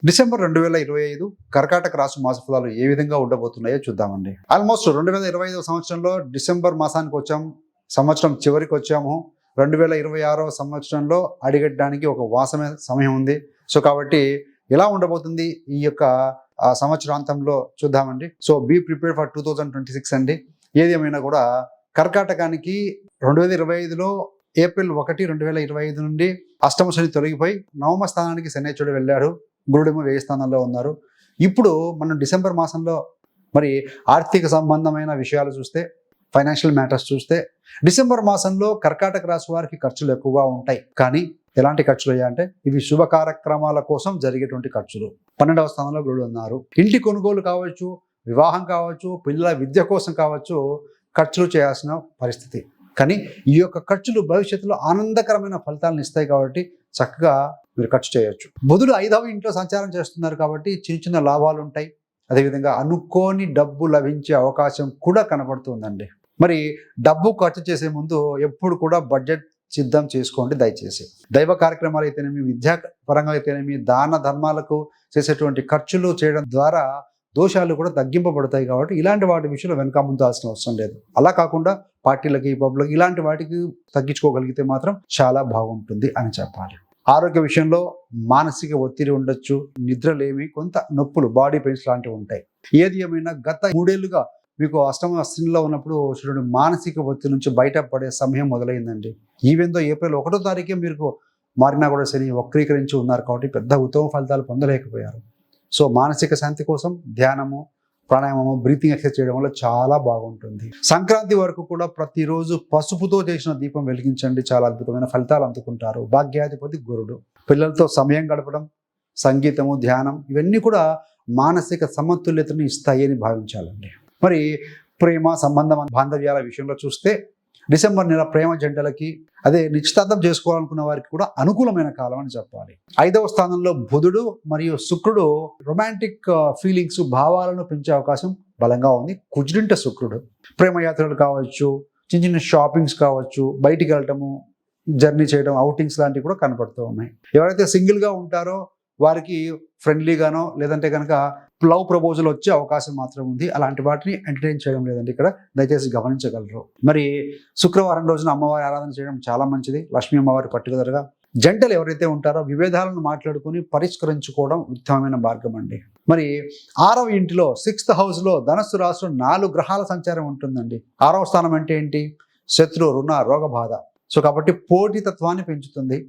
December 2025 కర్కాటక రాశి మాస ఫలాలు ఏ విధంగా ఉండబోతున్నాయో చూద్దామండి. ఆల్మోస్ట్ 2025 సంవత్సరంలో డిసెంబర్ మాసానికి వచ్చాం, సంవత్సరం చివరికి వచ్చాము. 2026 సంవత్సరంలో అడిగట్టడానికి ఒక సమయం ఉంది. సో కాబట్టి ఎలా ఉండబోతుంది ఈ యొక్క సంవత్సరాంతంలో చూద్దామండి. సో బీ ప్రిపేర్డ్ ఫర్ 2026 అండి. ఏది ఏమైనా కూడా కర్కాటకానికి 2025లో ఏప్రిల్ 1, 2025 నుండి అష్టమ శని తొలగిపోయి నవమ స్థానానికి శనేశ్వరుడు వెళ్ళాడు. గురుడేమో 1000 స్థానంలో ఉన్నారు. ఇప్పుడు మనం డిసెంబర్ మాసంలో మరి ఆర్థిక సంబంధమైన విషయాలు చూస్తే, ఫైనాన్షియల్ మ్యాటర్స్ చూస్తే, డిసెంబర్ మాసంలో కర్కాటక రాశి వారికి ఖర్చులు ఎక్కువగా ఉంటాయి. కానీ ఎలాంటి ఖర్చులు అయ్యాయంటే ఇవి శుభ కార్యక్రమాల కోసం జరిగేటువంటి ఖర్చులు. 12వ స్థానంలో గురుడు ఉన్నారు. ఇంటి కొనుగోలు కావచ్చు, వివాహం కావచ్చు, పిల్లల విద్య కోసం కావచ్చు, ఖర్చులు చేయాల్సిన పరిస్థితి. కానీ ఈ యొక్క ఖర్చులు భవిష్యత్తులో ఆనందకరమైన ఫలితాలను ఇస్తాయి కాబట్టి చక్కగా మీరు ఖర్చు చేయొచ్చు. బుధుడు 5వ ఇంట్లో సంచారం చేస్తున్నారు కాబట్టి చిన్న చిన్న లాభాలు ఉంటాయి. అదేవిధంగా అనుకోని డబ్బు లభించే అవకాశం కూడా కనబడుతుందండి. మరి డబ్బు ఖర్చు చేసే ముందు ఎప్పుడు కూడా బడ్జెట్ సిద్ధం చేసుకోండి దయచేసి. దైవ కార్యక్రమాలు అయితేనేమి, విద్యా పరంగా అయితేనేమి, దాన ధర్మాలకు చేసేటువంటి ఖర్చులు చేయడం ద్వారా దోషాలు కూడా తగ్గింపబడతాయి కాబట్టి ఇలాంటి వాటి విషయంలో వెనక ముందాల్సిన అవసరం లేదు. అలా కాకుండా పార్టీలకి, పబ్లకి ఇలాంటి వాటికి తగ్గించుకోగలిగితే మాత్రం చాలా బాగుంటుంది అని చెప్పాలి. ఆరోగ్య విషయంలో మానసిక ఒత్తిడి ఉండొచ్చు, నిద్రలేమి, కొంత నొప్పులు, బాడీ పెయిన్స్ లాంటివి ఉంటాయి. ఏది ఏమైనా గత 3 ఏళ్లుగా మీకు అష్టమ స్థితిలో ఉన్నప్పుడు చూడండి, మానసిక ఒత్తిడి నుంచి బయటపడే సమయం మొదలైందండి. ఈవెందో ఏప్రిల్ 1వ తారీఖే మీకు మారినా కూడా శని వక్రీకరించి ఉన్నారు కాబట్టి పెద్ద ఉత్తమ ఫలితాలు పొందలేకపోయారు. సో మానసిక శాంతి కోసం ధ్యానము, ప్రాణాయామము, బ్రీతింగ్ ఎక్సర్సైజ్ చేయడం వల్ల చాలా బాగుంటుంది. సంక్రాంతి వరకు కూడా ప్రతిరోజు పసుపుతో చేసిన దీపం వెలిగించండి, చాలా అద్భుతమైన ఫలితాలు అందుకుంటారు. భాగ్యాధిపతి గురుడు. పిల్లలతో సమయం గడపడం, సంగీతము, ధ్యానం ఇవన్నీ కూడా మానసిక సమతుల్యతను ఇస్తాయి అని భావించాలండి. మరి ప్రేమ సంబంధం, బాంధవ్యాల విషయంలో చూస్తే డిసెంబర్ నెల ప్రేమ జంటలకి, అదే నిశ్చితార్థం చేసుకోవాలనుకున్న వారికి కూడా అనుకూలమైన కాలం అని చెప్పాలి. 5వ స్థానంలో బుధుడు మరియు శుక్రుడు రొమాంటిక్ ఫీలింగ్స్, భావాలను పెంచే అవకాశం బలంగా ఉంది. కుజుడింట శుక్రుడు ప్రేమయాత్రలు కావచ్చు, చిన్న చిన్న షాపింగ్స్ కావచ్చు, బయటికి వెళ్ళటము, జర్నీ చేయడం, అవుటింగ్స్ లాంటివి కూడా కనపడుతూ ఉన్నాయి. ఎవరైతే సింగిల్గా ఉంటారో వారికి ఫ్రెండ్లీగానో లేదంటే కనుక లవ్ ప్రపోజల్ వచ్చే అవకాశం మాత్రం ఉంది. అలాంటి వాటిని ఎంటర్టైన్ చేయడం లేదంటే ఇక్కడ దయచేసి గమనించగలరు. మరి శుక్రవారం రోజున అమ్మవారి ఆరాధన చేయడం చాలా మంచిది. లక్ష్మీ అమ్మవారి పర్టికులర్గా జంటలు ఎవరైతే ఉంటారో విభేదాలను మాట్లాడుకుని పరిష్కరించుకోవడం ఉత్తమమైన మార్గం అండి. మరి 6వ ఇంటిలో 6th హౌస్లో ధనస్సు రాశిలో 4 గ్రహాల సంచారం ఉంటుందండి. 6వ స్థానం అంటే ఏంటి? శత్రు, రుణ, రోగ బాధ. సో కాబట్టి పోటీతత్వాన్ని పెంచుతుంది.